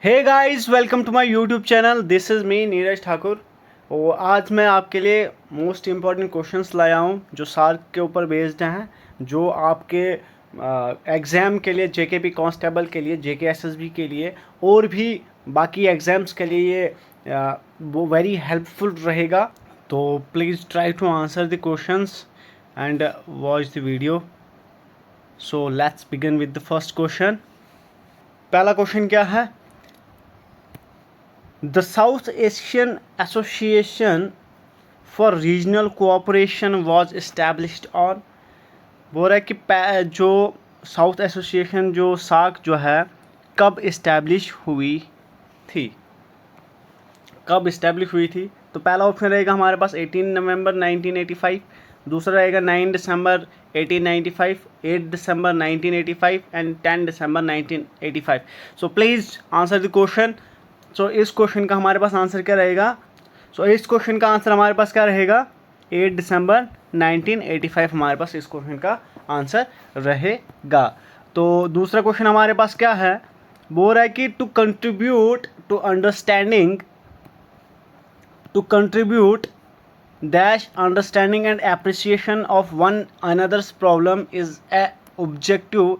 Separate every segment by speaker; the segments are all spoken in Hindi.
Speaker 1: Hey guys, welcome to my YouTube channel. This is me Neeraj Thakur. और आज मैं आपके लिए मोस्ट इम्पॉर्टेंट क्वेश्चंस लाया हूँ जो सार्क के ऊपर बेस्ड हैं, जो आपके एग्ज़ाम के लिए, जेकेपी कांस्टेबल के लिए, जेके एसएसबी के लिए और भी बाकी एग्ज़ाम्स के लिए वो वेरी हेल्पफुल रहेगा। तो please try to answer the questions and watch the video. So let's begin with the first question. पहला क्वेश्चन क्या है? The South Asian Association for Regional Cooperation was established on। बोल रहा है कि जो साउथ एसोसिएशन जो सार्क जो है कब इस्टेब्लिश हुई थी, कब इस्टेब्लिश हुई थी? तो पहला ऑप्शन रहेगा हमारे पास 18 नवंबर 1985, दूसरा रहेगा 9 दिसंबर 1895, 8 दिसंबर 1985 एंड 10 दिसंबर 1985। So please answer the question. So इस क्वेश्चन का हमारे पास आंसर क्या रहेगा? इस क्वेश्चन का आंसर हमारे पास क्या रहेगा? 8 दिसंबर 1985 हमारे पास इस क्वेश्चन का आंसर रहेगा। तो दूसरा क्वेश्चन हमारे पास क्या है? बोल रहा है कि to contribute to understanding understanding and appreciation of one another's problem is a objective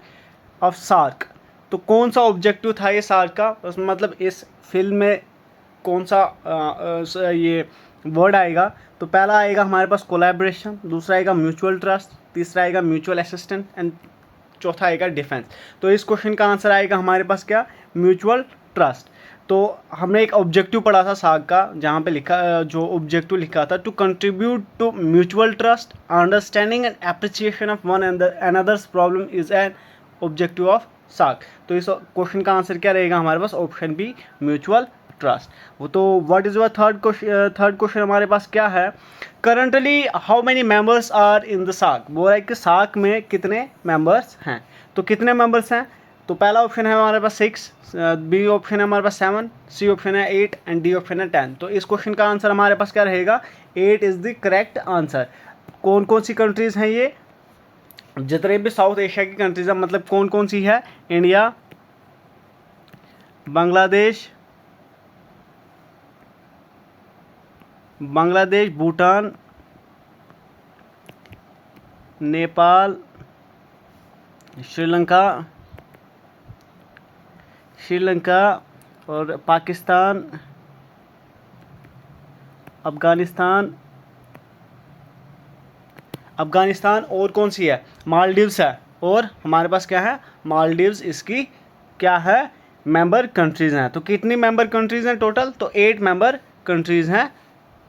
Speaker 1: of SARC। तो कौन सा ऑब्जेक्टिव था ये सार्क का? उसमें मतलब इस फिल्म में कौन सा ये वर्ड आएगा? तो पहला आएगा हमारे पास कोलैबोरेशन, दूसरा आएगा म्यूचुअल ट्रस्ट, तीसरा आएगा म्यूचुअल असिस्टेंस एंड चौथा आएगा डिफेंस। तो इस क्वेश्चन का आंसर आएगा हमारे पास क्या? Mutual trust. तो हमने एक ऑब्जेक्टिव पढ़ा था सार्क का, जहाँ पे लिखा, जो ऑब्जेक्टिव लिखा था, to contribute to mutual trust, understanding and appreciation of one another's problem is an objective of SAARC. तो इस क्वेश्चन का आंसर क्या रहेगा हमारे पास? Option B, mutual trust. वो तो what is your third question हमारे पास क्या है? Currently how many members are in the SAARC. बोल रहा है कि सार्क में कितने मेंबर्स हैं। तो कितने मेंबर्स हैं? तो पहला ऑप्शन है हमारे पास 6, बी ऑप्शन है हमारे पास 7, सी ऑप्शन है 8 एंड डी ऑप्शन है 10। तो इस क्वेश्चन का आंसर हमारे पास क्या रहेगा? 8 इज़ द करेक्ट आंसर। कौन कौन सी कंट्रीज़ हैं ये? जितने भी साउथ एशिया की कंट्रीज़ हैं, मतलब कौन कौन सी है? इंडिया, बांग्लादेश, भूटान, नेपाल, श्रीलंका और पाकिस्तान, अफ़गानिस्तान और कौन सी है? मालदीव्स है। और हमारे पास क्या है? मालदीव्स इसकी क्या है? मेंबर कंट्रीज़ हैं। तो कितनी मेंबर कंट्रीज़ हैं टोटल? तो 8 मेंबर कंट्रीज़ हैं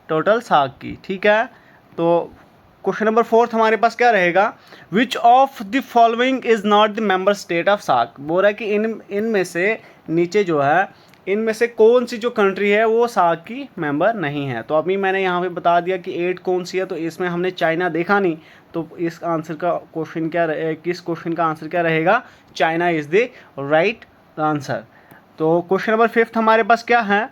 Speaker 1: टोटल सार्क की। ठीक है। तो क्वेश्चन नंबर 4 हमारे पास क्या रहेगा? Which of the following is not the member state of SAARC. बोल रहा है कि इनमें से, नीचे जो है, इनमें से कौन सी जो कंट्री है वो सार्क की मेंबर नहीं है। तो अभी मैंने यहाँ पे बता दिया कि 8 कौन सी है, तो इसमें हमने चाइना देखा नहीं। तो इस आंसर का क्वेश्चन क्या किस क्वेश्चन का आंसर क्या रहेगा? China is the right answer. तो क्वेश्चन नंबर 5 हमारे पास क्या है?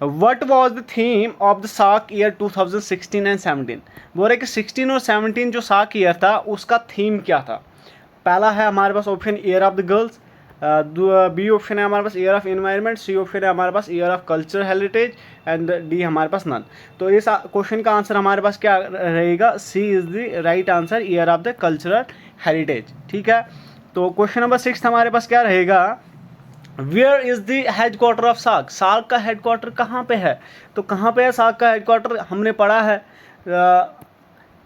Speaker 1: What was the theme of the SAARC year 2016 and 17। बोल रहे कि 16 और 17 जो सार्क ईयर था उसका थीम क्या था? पहला है हमारे पास option year of the girls, B option है हमारे पास year of environment, C option है हमारे पास year of cultural heritage and D हमारे पास नन। तो इस क्वेश्चन का आंसर हमारे पास क्या रहेगा? C is the right answer, year of the cultural heritage. ठीक है। तो क्वेश्चन नंबर 6 हमारे पास क्या रहेगा? Where is the headquarter of SAARC. SAARC का हेडक्वार्टर कहाँ पे है? तो कहाँ पे है सार्क का हेडक्वार्टर? हमने पढ़ा है।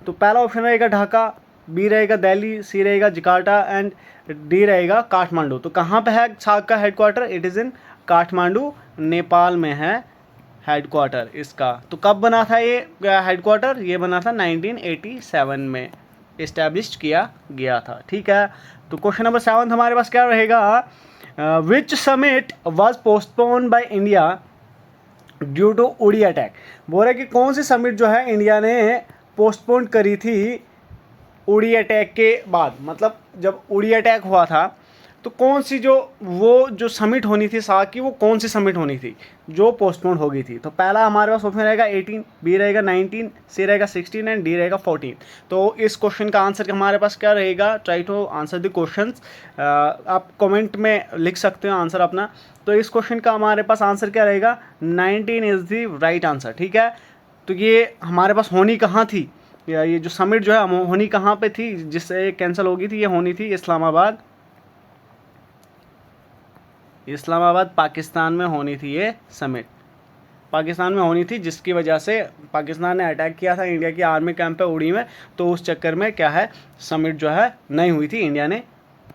Speaker 1: तो पहला ऑप्शन रहेगा ढाका, बी रहेगा दिल्ली, सी रहेगा जकार्ता एंड डी रहेगा काठमांडू। तो कहाँ पे है सार्क का headquarter? It is in Kathmandu, Nepal में है हेडक्वार्टर इसका। तो कब बना था ये हेडक्वार्टर? ये बना था 1987 में इस्टेब्लिश किया गया था। ठीक है। तो क्वेश्चन नंबर 7 हमारे पास क्या रहेगा? Which summit was postpone by India due to Uri attack. बोल रहे कि कौन सी समिट जो है इंडिया ने पोस्टपोन करी थी उड़ी अटैक के बाद। मतलब जब उड़ी अटैक हुआ था तो कौन सी जो समिट होनी थी सार्क की, वो कौन सी समिट होनी थी जो पोस्टपोन हो गई थी? तो पहला हमारे पास ऑप्शन रहेगा 18, बी रहेगा 19, सी रहेगा 16 एंड डी रहेगा 14। तो इस क्वेश्चन का आंसर हमारे पास क्या रहेगा? Try to answer the question. आप कमेंट में लिख सकते हो आंसर अपना। तो इस क्वेश्चन का हमारे पास आंसर क्या रहेगा? 19 इज़ द राइट आंसर। ठीक है, तो ये हमारे पास होनी कहाँ थी, या ये जो समिट जो है होनी कहाँ पे थी जिससे कैंसिल हो गई थी? ये होनी थी इस्लामाबाद, इस्लामाबाद पाकिस्तान में होनी थी। ये समिट पाकिस्तान में होनी थी, जिसकी वजह से पाकिस्तान ने अटैक किया था इंडिया की आर्मी कैंप पे उड़ी में, तो उस चक्कर में क्या है, समिट जो है नहीं हुई थी, इंडिया ने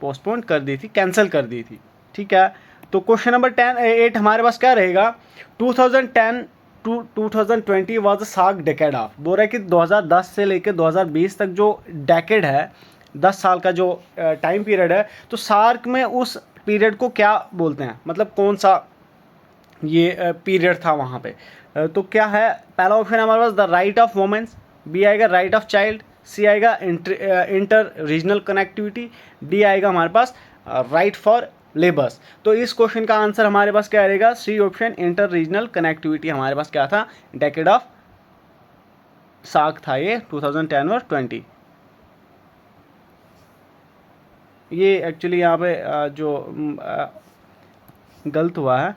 Speaker 1: पोस्टपोन कर दी थी, कैंसिल कर दी थी। ठीक है, तो क्वेश्चन नंबर 8 हमारे पास क्या रहेगा? 2010 to 2020 was the SAARC decade of. बोल रहा है कि 2010 से लेकर 2020 तक जो डेकेड है, 10 साल का जो टाइम पीरियड है, तो सार्क में उस पीरियड को क्या बोलते हैं, मतलब कौन सा ये पीरियड था वहाँ पे? तो क्या है, पहला ऑप्शन हमारे पास the right of womens, B आएगा राइट ऑफ चाइल्ड, सी आएगा इंटर रीजनल कनेक्टिविटी, डी आएगा हमारे पास राइट फॉर लेबर्स। तो इस क्वेश्चन का आंसर हमारे पास क्या रहेगा? C option, inter regional connectivity हमारे पास क्या था? डेकेड ऑफ सार्क था ये 2010 और 20। ये एक्चुअली यहाँ पे जो गलत हुआ है,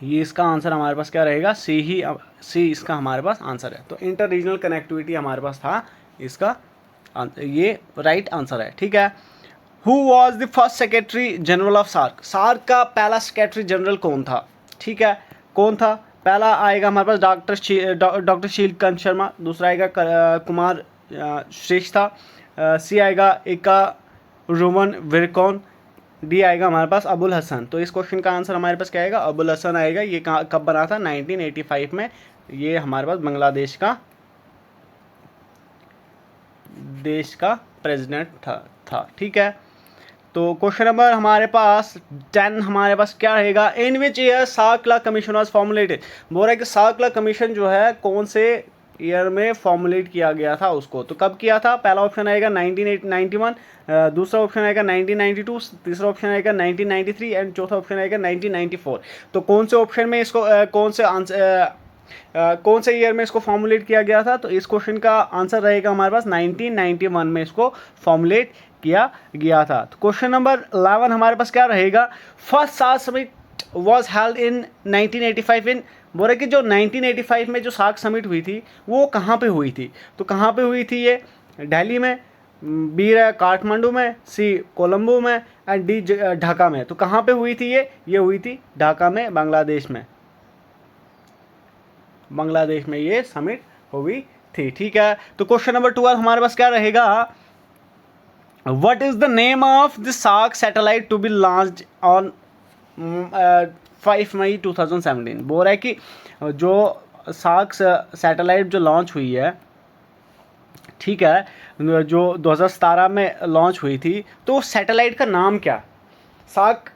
Speaker 1: ये इसका आंसर हमारे पास क्या रहेगा? सी इसका हमारे पास आंसर है। तो इंटर रीजनल कनेक्टिविटी हमारे पास था, इसका ये राइट आंसर है। ठीक है, who was the first secretary general of SAARC? SAARC का पहला सेक्रेटरी जनरल कौन था? ठीक है, कौन था? पहला आएगा हमारे पास डॉक्टर शीलकांत शर्मा, दूसरा आएगा कुमार श्रेष्ठा, सी आएगा एका रोमन विरकॉन, डी आएगा हमारे पास अबुल हसन। तो इस क्वेश्चन का आंसर हमारे पास क्या आएगा? अबुल हसन आएगा। ये कब बना था? 1985 में। ये हमारे पास बांग्लादेश का प्रेसिडेंट था। ठीक है, तो क्वेश्चन नंबर हमारे पास 10 हमारे पास क्या रहेगा? In which year SAARC law commission was formulated. बोल रहा है कि सार्क लॉ कमीशन जो है कौन से ईयर में फॉर्मुलेट किया गया था उसको? तो कब किया था? पहला ऑप्शन आएगा 1991, दूसरा ऑप्शन आएगा 1992, तीसरा ऑप्शन आएगा 1993 एंड चौथा ऑप्शन आएगा 1994। तो कौन से ऑप्शन में इसको कौन से ईयर में इसको फॉर्मुलेट किया गया था? तो इस क्वेश्चन का आंसर रहेगा हमारे पास 1991 में इसको फॉर्मुलेट किया गया था। तो क्वेश्चन नंबर 11 हमारे पास क्या रहेगा? First SAARC summit was held in 1985 in. बोल रहे कि जो 1985 में जो सार्क समिट हुई थी वो कहाँ पे हुई थी? तो कहाँ पे हुई थी ये? दिल्ली में, बी है काठमांडू में, सी कोलंबो में एंड डी ढाका में। तो कहाँ पे हुई थी ये हुई थी ढाका में, बांग्लादेश में ये समिट हुई थी। ठीक है, तो क्वेश्चन नंबर 12 हमारे पास क्या रहेगा? What is the name of the SAARC satellite to be launched on 5 May 2017। बोल रहा है कि जो सार्क सैटेलाइट जो लॉन्च हुई है, ठीक है, जो 2017 में लॉन्च हुई थी, तो उस सैटेलाइट का नाम क्या?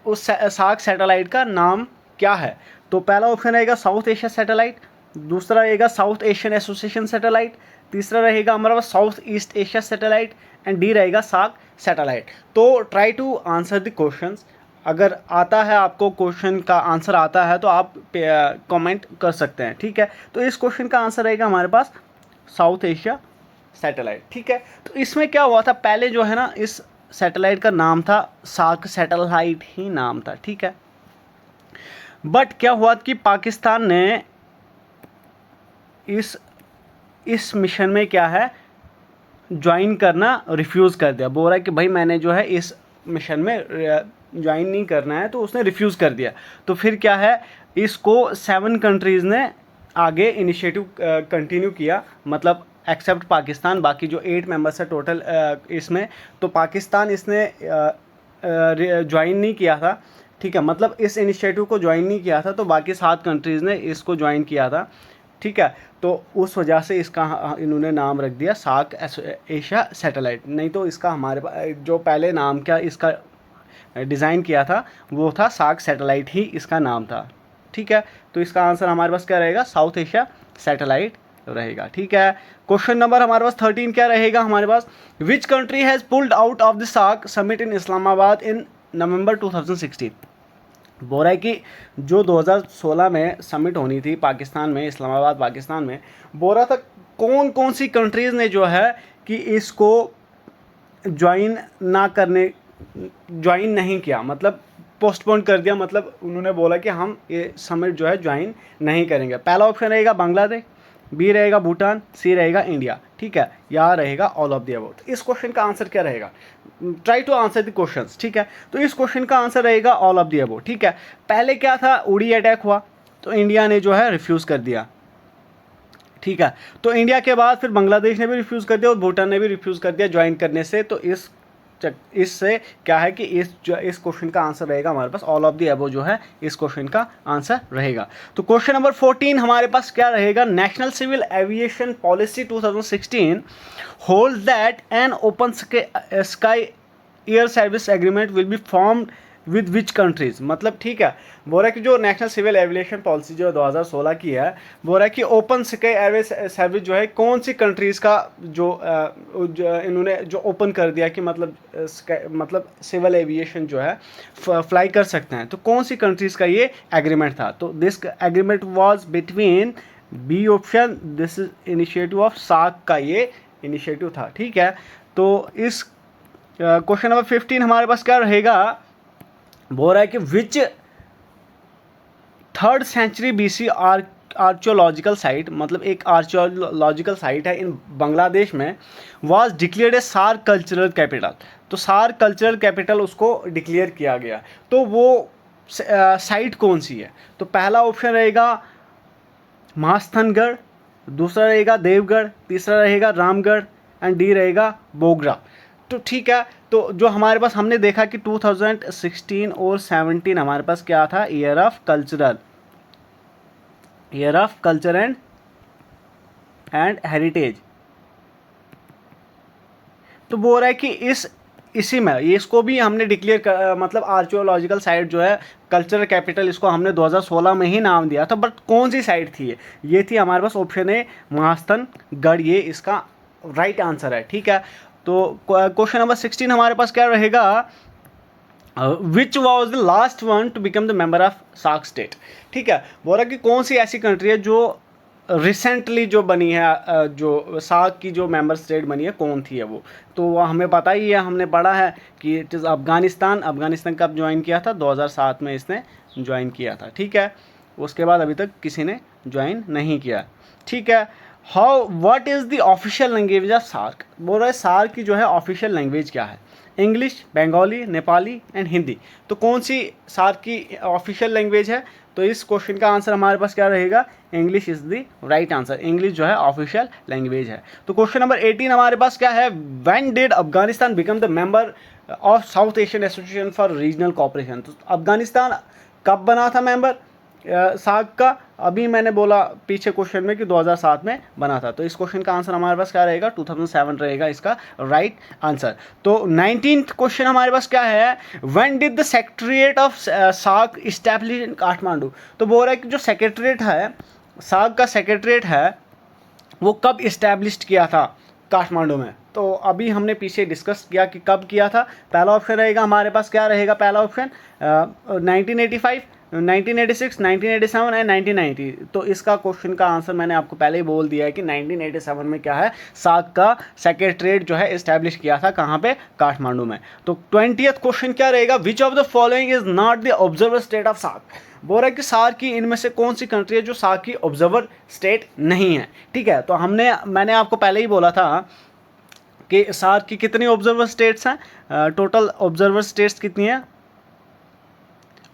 Speaker 1: उस सार्क सैटेलाइट का नाम क्या है? तो पहला ऑप्शन रहेगा साउथ एशिया सैटेलाइट, दूसरा रहेगा साउथ एशियन एसोसिएशन सैटेलाइट, तीसरा रहेगा हमारा पास South East Asia satellite and D रहेगा सार्क सैटेलाइट। तो try to answer the questions. अगर आता है आपको क्वेश्चन का आंसर आता है तो आप कमेंट कर सकते हैं। ठीक है, तो इस क्वेश्चन का आंसर रहेगा हमारे पास साउथ एशिया सैटेलाइट। ठीक है, तो इसमें क्या हुआ था? पहले जो है ना, इस सैटेलाइट का नाम था सार्क सैटेलाइट ही नाम था। ठीक है, बट क्या हुआ कि पाकिस्तान ने इस मिशन में क्या है, ज्वाइन करना रिफ्यूज़ कर दिया। बोल रहा है कि भाई मैंने जो है इस मिशन में ज्वाइन नहीं करना है, तो उसने रिफ्यूज़ कर दिया। तो फिर क्या है, इसको 7 कंट्रीज़ ने आगे इनिशिएटिव कंटिन्यू किया, मतलब एक्सेप्ट पाकिस्तान, बाकी जो 8 मेंबर्स है टोटल इसमें, तो पाकिस्तान इसने ज्वाइन नहीं किया था। ठीक है, मतलब इस इनिशिएटिव को ज्वाइन नहीं किया था, तो बाकी 7 कंट्रीज़ ने इसको ज्वाइन किया था। ठीक है, तो उस वजह से इसका इन्होंने नाम रख दिया सार्क एशिया सैटेलाइट। नहीं तो इसका हमारे पास जो पहले नाम क्या इसका डिज़ाइन किया था वो था सार्क सैटेलाइट ही इसका नाम था। ठीक है, तो इसका आंसर हमारे पास क्या रहेगा? साउथ एशिया सैटेलाइट रहेगा। ठीक है, क्वेश्चन नंबर हमारे पास 13 क्या रहेगा हमारे पास, which country has pulled out of the SAARC summit in Islamabad in November 2016। बोल रहा है कि जो 2016 में समिट होनी थी पाकिस्तान में, इस्लामाबाद पाकिस्तान में, बोल रहा था कौन कौन सी कंट्रीज़ ने जो है कि इसको ज्वाइन नहीं किया, मतलब पोस्टपोन कर दिया, मतलब उन्होंने बोला कि हम ये समिट जो है ज्वाइन नहीं करेंगे। पहला ऑप्शन रहेगा बांग्लादेश, बी रहेगा भूटान, सी रहेगा इंडिया। ठीक है, या रहेगा ऑल ऑफ द अबव। तो इस क्वेश्चन का आंसर क्या रहेगा, try to answer the questions. ठीक है, तो इस क्वेश्चन का आंसर रहेगा ऑल ऑफ द अबव। ठीक है, पहले क्या था, उड़ी अटैक हुआ तो इंडिया ने जो है रिफ्यूज़ कर दिया। ठीक है, तो इंडिया के बाद फिर बांग्लादेश ने भी रिफ्यूज़ कर दिया और भूटान ने भी रिफ्यूज़ कर दिया ज्वाइन करने से। तो इससे क्या है कि इस क्वेश्चन का आंसर रहेगा हमारे पास ऑल ऑफ द अबव जो है इस क्वेश्चन का आंसर रहेगा। तो क्वेश्चन नंबर 14 हमारे पास क्या रहेगा, national civil aviation policy 2016 holds that an open sky air service agreement will be formed with which countries. मतलब ठीक है, बोल रहा है कि जो नेशनल सिविल एविएशन पॉलिसी जो 2016 की है, बोल रहा है कि ओपन स्काई एयरवेज सर्विस जो है कौन सी कंट्रीज़ का जो इन्होंने जो ओपन कर दिया कि मतलब सिविल एविएशन जो है फ्लाई कर सकते हैं, तो कौन सी कंट्रीज़ का ये एग्रीमेंट था। तो this agreement was between B option, this is initiative of SAARC का ये इनिशिएटिव था। ठीक है, तो इस क्वेश्चन नंबर 15 हमारे पास क्या रहेगा, बोल रहा है कि which 3rd century BC archaeological site, मतलब एक आर्कियोलॉजिकल साइट है इन बांग्लादेश में, was declared a SAARC cultural capital. तो सार्क कल्चरल कैपिटल उसको डिक्लेयर किया गया, तो वो साइट कौन सी है। तो पहला ऑप्शन रहेगा महास्थनगढ़, दूसरा रहेगा देवगढ़, तीसरा रहेगा रामगढ़ एंड डी रहेगा बोगरा। तो ठीक है, तो जो हमारे पास हमने देखा कि 2016 और 17 हमारे पास क्या था, year of culture and heritage. तो बोल रहा है कि इसी में इसको भी हमने डिक्लेयर कर, मतलब आर्कियोलॉजिकल साइट जो है कल्चरल कैपिटल, इसको हमने 2016 में ही नाम दिया था, बट कौन सी साइट थी ये थी हमारे पास ऑप्शन ए महास्थनगढ़, ये इसका राइट आंसर है। ठीक है, तो क्वेश्चन नंबर 16 हमारे पास क्या रहेगा, which was the last one to become the member of SAARC state. ठीक है, बोल रहा कि कौन सी ऐसी कंट्री है जो रिसेंटली जो बनी है, जो सार्क की जो मेंबर स्टेट बनी है, कौन थी है वो। तो हमें पता ही है, हमने पढ़ा है कि इट इज़ अफगानिस्तान कब ज्वाइन किया था, 2007 में इसने ज्वाइन किया था। ठीक है, उसके बाद अभी तक किसी ने ज्वाइन नहीं किया। ठीक है, what is the official language of SAARC. बोल रहा है सार्क की जो है ऑफिशियल लैंग्वेज क्या है, इंग्लिश, बंगाली, नेपाली एंड हिंदी। तो कौन सी सार्क की ऑफिशियल लैंग्वेज है, तो इस क्वेश्चन का आंसर हमारे पास क्या रहेगा, English is the right answer. English जो है ऑफिशियल लैंग्वेज है। तो क्वेश्चन नंबर 18 हमारे पास क्या है, when did Afghanistan become the member of south Asian association for regional cooperation. तो अफगानिस्तान कब बना था मेंबर सार्क का, अभी मैंने बोला पीछे क्वेश्चन में कि 2007 में बना था। तो इस क्वेश्चन का आंसर हमारे पास क्या रहेगा, 2007 रहेगा इसका राइट आंसर। तो 19th क्वेश्चन हमारे पास क्या है, when did the secretariat of SAARC establish in Kathmandu. तो बोल रहा है कि जो सेक्रेटरीट है, सार्क का सेक्रेटरीट है, वो कब इस्टेब्लिश किया था काठमांडू में। तो अभी हमने पीछे डिस्कस किया कि कब किया था। पहला ऑप्शन रहेगा हमारे पास क्या रहेगा, पहला ऑप्शन 1985, 1986, 1987 एंड 1990। तो इसका क्वेश्चन का आंसर मैंने आपको पहले ही बोल दिया है कि 1987 में क्या है, सार्क का सेक्रेटरीट जो है इस्टेब्लिश किया था, कहाँ पे, काठमांडू में। तो 20th क्वेश्चन क्या रहेगा, which of the following is not the observer state of SAARC. बोल रहा है कि सार्क की इनमें से कौन सी कंट्री है जो सार्क की ऑब्जर्वर स्टेट नहीं है। ठीक है, तो मैंने आपको पहले ही बोला था कि सार्क की कितनी ऑब्जर्वर स्टेट्स हैं, टोटल ऑब्जर्वर स्टेट्स कितनी है,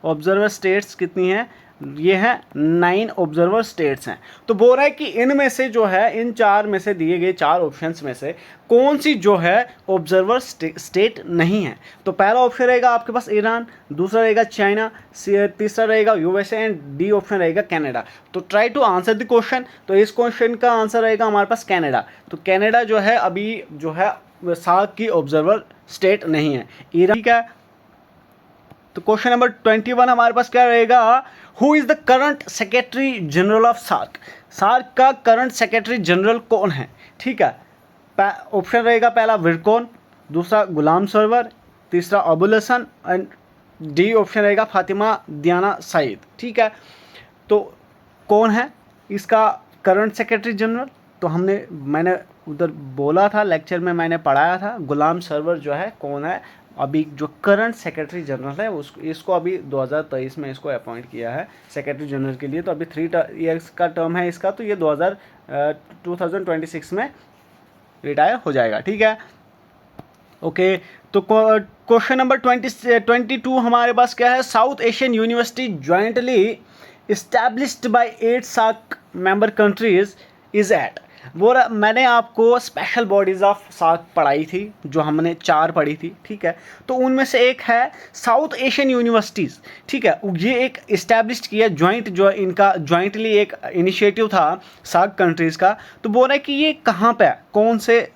Speaker 1: ऑब्जर्वर स्टेट्स कितनी है, ये है 9 ऑब्जर्वर स्टेट्स हैं। तो बोल रहा है कि इनमें से जो है, इन 4 में से दिए गए 4 ऑप्शंस में से कौन सी जो है ऑब्जर्वर स्टेट नहीं है। तो पहला ऑप्शन रहेगा आपके पास ईरान, दूसरा रहेगा चाइना, तीसरा रहेगा USA एंड डी ऑप्शन रहेगा कनाडा। तो try to answer the question. तो इस क्वेश्चन का आंसर रहेगा हमारे पास कनाडा। तो कनाडा जो है अभी जो है सार्क की ऑब्जर्वर स्टेट नहीं है। ईरान, ठीक है, तो क्वेश्चन नंबर 21 हमारे पास क्या रहेगा, who is the current secretary general of SAARC. SAARC का करंट सेक्रेटरी जनरल कौन है, ठीक है। ऑप्शन रहेगा पहला विरकोन, दूसरा गुलाम सरवर, तीसरा Abul Hasan and D option रहेगा फातिमा दियाना सईद, ठीक है। तो कौन है इसका करंट सेक्रेटरी जनरल, तो मैंने उधर बोला था लेक्चर में, मैंने पढ़ाया था गुलाम सरवर जो है कौन है, अभी जो करंट सेक्रेटरी जनरल है इसको अभी 2023 में इसको अपॉइंट किया है सेक्रेटरी जनरल के लिए। तो अभी 3 ईयर्स का टर्म है इसका, तो ये 2026 में रिटायर हो जाएगा, ठीक है। ओके, तो क्वेश्चन नंबर 22 हमारे पास क्या है, South Asian University jointly established by 8 SAARC member countries is eight. वो मैंने आपको स्पेशल बॉडीज़ ऑफ सार्क पढ़ाई थी, जो हमने 4 पढ़ी थी, ठीक है। तो उनमें से एक है साउथ एशियन यूनिवर्सिटीज़, ठीक है। ये एक इस्टेब्लिश किया जो इनका ज्वाइंटली एक इनिशिएटिव था सार्क कंट्रीज़ का। तो बोल रहा है कि ये कहाँ पे है, कौन से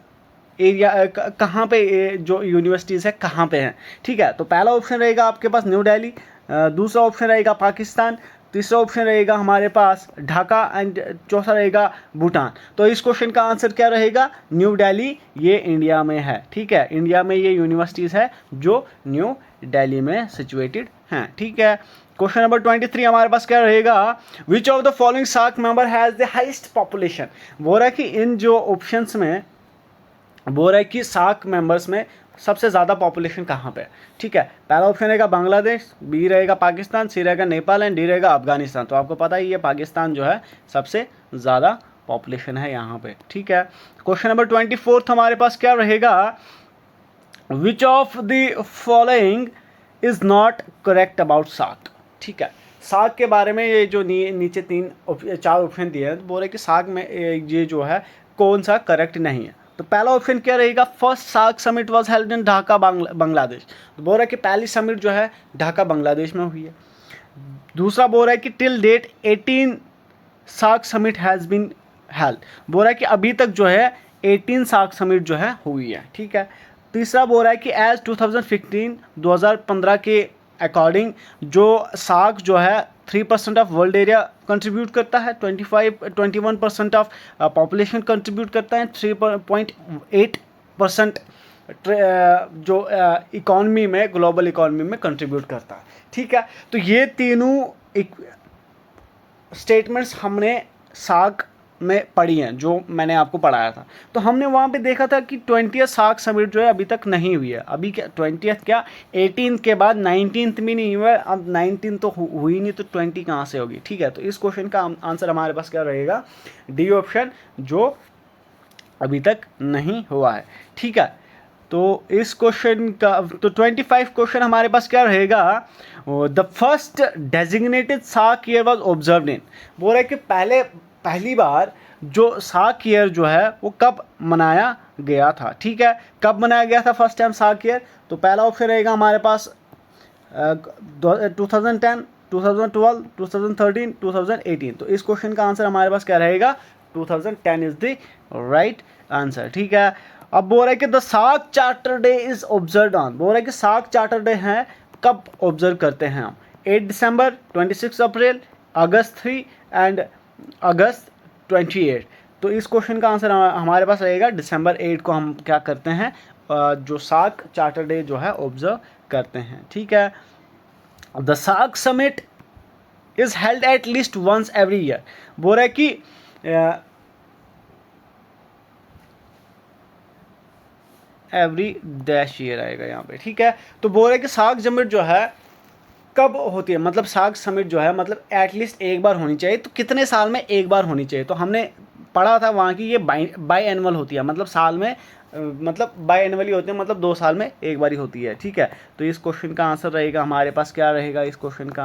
Speaker 1: एरिया, कहाँ पे जो यूनिवर्सिटीज़ है कहाँ पे हैं, ठीक है। तो पहला ऑप्शन रहेगा आपके पास न्यू दिल्ली, दूसरा ऑप्शन रहेगा पाकिस्तान, तीसरा ऑप्शन रहेगा हमारे पास ढाका एंड चौथा रहेगा भूटान। तो इस क्वेश्चन का आंसर क्या रहेगा, न्यू दिल्ली, ये इंडिया में है, ठीक है। इंडिया में ये यूनिवर्सिटीज़ है जो न्यू दिल्ली में सिचुएटेड हैं, ठीक है। क्वेश्चन नंबर 23 हमारे पास क्या रहेगा, which of the following SAARC member has the highest population. बोल रहा है कि इन जो ऑप्शंस में बोल रहा है कि सार्क मेंबर्स में सबसे ज़्यादा पॉपुलेशन कहाँ पे है, ठीक है। पहला ऑप्शन रहेगा बांग्लादेश, बी रहेगा पाकिस्तान, सी रहेगा नेपाल एंड डी रहेगा अफगानिस्तान। तो आपको पता ही है पाकिस्तान जो है सबसे ज़्यादा पॉपुलेशन है यहाँ पे, ठीक है। क्वेश्चन नंबर 24 हमारे पास क्या रहेगा, which of the following is not correct about SAARC, ठीक है। सार्क के बारे में ये जो नीचे 4 ऑप्शन दिए हैं, तो बोल रहे कि सार्क में ये जो है कौन सा करेक्ट नहीं है। तो पहला ऑप्शन क्या रहेगा, first SAARC summit was held in Dhaka Bangladesh. तो बोल रहा है कि पहली समिट जो है ढाका बांग्लादेश में हुई है। दूसरा बोल रहा है कि till date 18 SAARC summit has been held. बोल रहा है कि अभी तक जो है 18 सार्क समिट जो है हुई है, ठीक है। तीसरा बोल रहा है कि एज 2015 के अकॉर्डिंग जो सार्क जो है 3% ऑफ वर्ल्ड एरिया कंट्रीब्यूट करता है, 21% ऑफ पॉपुलेशन कंट्रीब्यूट करता है, 3.8% जो इकॉनमी में, ग्लोबल इकॉनमी में कंट्रीब्यूट करता है, ठीक है। तो ये तीनों स्टेटमेंट्स हमने सार्क में पढ़ी हैं, जो मैंने आपको पढ़ाया था। तो हमने वहाँ पे देखा था कि 20th सार्क समिट जो है अभी तक नहीं हुई है। अभी क्या 20th क्या 18th के बाद 19th भी नहीं हुआ है। अब 19 तो हुई नहीं, तो 20 कहाँ से होगी, ठीक है। तो इस क्वेश्चन का आंसर हमारे पास क्या रहेगा, डी ऑप्शन, जो अभी तक नहीं हुआ है, ठीक है। तो इस क्वेश्चन का तो 25 क्वेश्चन हमारे पास क्या रहेगा, the first designated SAARC year was observed in. बोल रहे कि पहली बार जो सार्क ईयर जो है वो कब मनाया गया था, ठीक है। कब मनाया गया था फर्स्ट टाइम सार्क ईयर, तो पहला ऑप्शन रहेगा हमारे पास 2010, 2012, 2013, 2018। तो इस क्वेश्चन का आंसर हमारे पास क्या रहेगा, 2010 इज द राइट आंसर, ठीक है। अब बोल रहा है कि the SAARC charter day is observe on. बोल रहा है कि सार्क चार्टर डे है कब ऑब्जर्व करते हैं हम, 8 दिसंबर, 26 अप्रैल, अगस्त 3 एंड अगस्त 28। तो इस क्वेश्चन का आंसर हमारे पास रहेगा दिसंबर 8 को हम क्या करते हैं, जो सार्क चार्टर डे जो है ऑब्जर्व करते हैं, ठीक है। The SAARC summit is held at least once every year. बोल रहा है कि एवरी डैश ईयर आएगा यहाँ पे, ठीक है। तो बोल रहा है कि सार्क समिट जो है कब होती है, मतलब सार्क समिट जो है मतलब एटलीस्ट एक बार होनी चाहिए। तो कितने साल में एक बार होनी चाहिए, तो हमने पढ़ा था वहाँ की ये बाई एनुअल होती है, मतलब साल में मतलब बाई एनुअली होती है, मतलब 2 साल में एक बार ही होती है, ठीक है। तो इस क्वेश्चन का आंसर रहेगा हमारे पास क्या रहेगा, इस क्वेश्चन का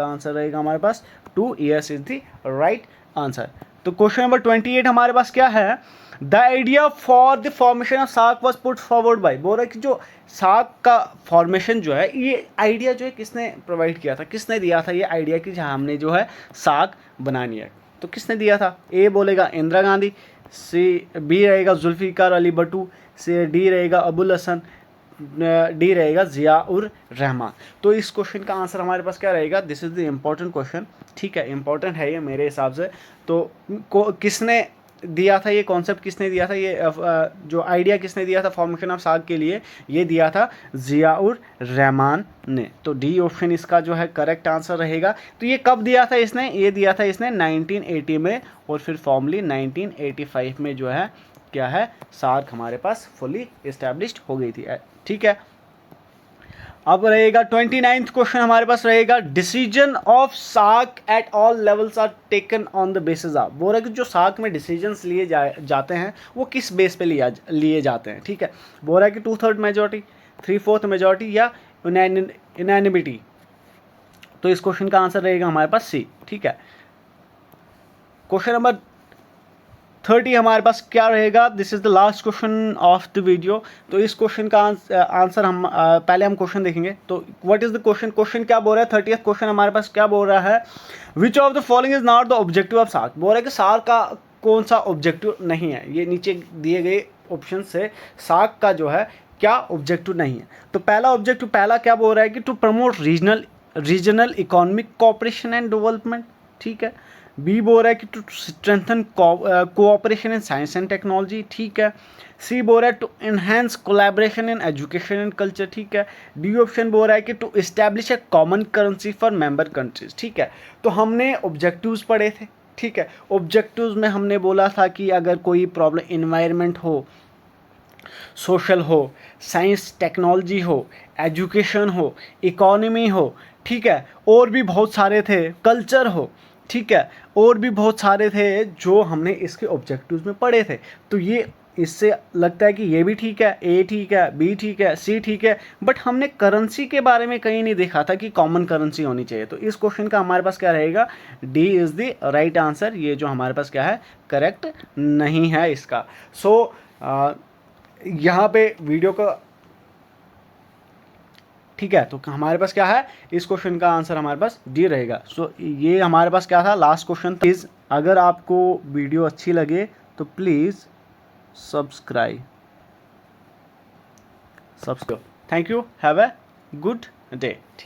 Speaker 1: आंसर रहेगा हमारे पास 2 years is the right answer. तो क्वेश्चन नंबर 28 हमारे पास क्या है, the idea for the formation of SAARC was put forward by. बोल रहा है कि जो सार्क का फॉर्मेशन जो है, ये आइडिया जो है किसने प्रोवाइड किया था, किसने दिया था ये आइडिया कि हमने जो है सार्क बनानी है। तो किसने दिया था, ए बोलेगा इंदिरा गांधी, बी रहेगा जुल्फिकार अली भट्टू, डी रहेगा अबुल हसन, डी रहेगा ज़ियाउर रहमान। तो इस क्वेश्चन का आंसर हमारे पास क्या रहेगा, this is the important question, ठीक है, इम्पोर्टेंट है ये मेरे हिसाब से। तो किसने दिया था ये कॉन्सेप्ट, किसने दिया था ये जो आइडिया किसने दिया था फॉर्मेशन ऑफ साग के लिए, ये दिया था ज़ियाउर रहमान ने। तो डी ऑप्शन इसका जो है करेक्ट आंसर रहेगा। तो ये कब दिया था इसने, ये दिया था इसने 1980 में, और फिर फॉर्मली 1985 में जो है क्या है, सार्क हमारे पास फुली इस्टेब्लिश्ड हो गई थी, ठीक है। अब रहेगा 29th क्वेश्चन हमारे पास रहेगा, decision of SAARC at all levels are taken on the basis of. बोल रहा है कि जो सार्क में डिसीजंस लिए जाते हैं वो किस बेस पे लिए जाते हैं, ठीक है। बोल रहा है कि 2/3 मेजॉरिटी, 3/4 मेजॉरिटी या यूनैनिमिटी। तो इस क्वेश्चन का आंसर रहेगा हमारे पास सी, ठीक है। क्वेश्चन नंबर 30 हमारे पास क्या रहेगा, this is the last question of the video. तो इस क्वेश्चन का आंसर हम पहले हम क्वेश्चन देखेंगे। तो what is the question, question क्या बोल रहा है, 30th क्वेश्चन हमारे पास क्या बोल रहा है, which of the following is not the objective of SAARC. बोल रहा है कि सार्क का कौन सा ऑब्जेक्टिव नहीं है, ये नीचे दिए गए ऑप्शन से सार्क का जो है क्या ऑब्जेक्टिव नहीं है। तो पहला ऑब्जेक्टिव, पहला क्या बोल रहा है कि to promote regional economic cooperation and development, ठीक है। बी बोल रहा है कि to strengthen cooperation in science and technology, ठीक है। सी बोल रहा है to enhance collaboration in education and culture, ठीक है। डी ऑप्शन बोल रहा है कि to establish a common currency for member countries, ठीक है। तो हमने ऑब्जेक्टिव्स पढ़े थे, ठीक है। ऑब्जेक्टिव्स में हमने बोला था कि अगर कोई प्रॉब्लम इन्वायरमेंट हो, सोशल हो, साइंस टेक्नोलॉजी हो, एजुकेशन हो, इकोनॉमी हो, ठीक है, और भी बहुत सारे थे, कल्चर हो, ठीक है, और भी बहुत सारे थे जो हमने इसके ऑब्जेक्टिव्स में पढ़े थे। तो ये इससे लगता है कि ये भी ठीक है, ए ठीक है, बी ठीक है, सी ठीक है, बट हमने करेंसी के बारे में कहीं नहीं देखा था कि कॉमन करेंसी होनी चाहिए। तो इस क्वेश्चन का हमारे पास क्या रहेगा, D is the right answer. ये जो हमारे पास क्या है, करेक्ट नहीं है इसका। सो यहाँ पे वीडियो का, ठीक है। तो हमारे पास क्या है, इस क्वेश्चन का आंसर हमारे पास डी रहेगा। सो ये हमारे पास क्या था, लास्ट क्वेश्चन। प्लीज़ अगर आपको वीडियो अच्छी लगे तो please subscribe. Thank you, have a good day, ठीक है।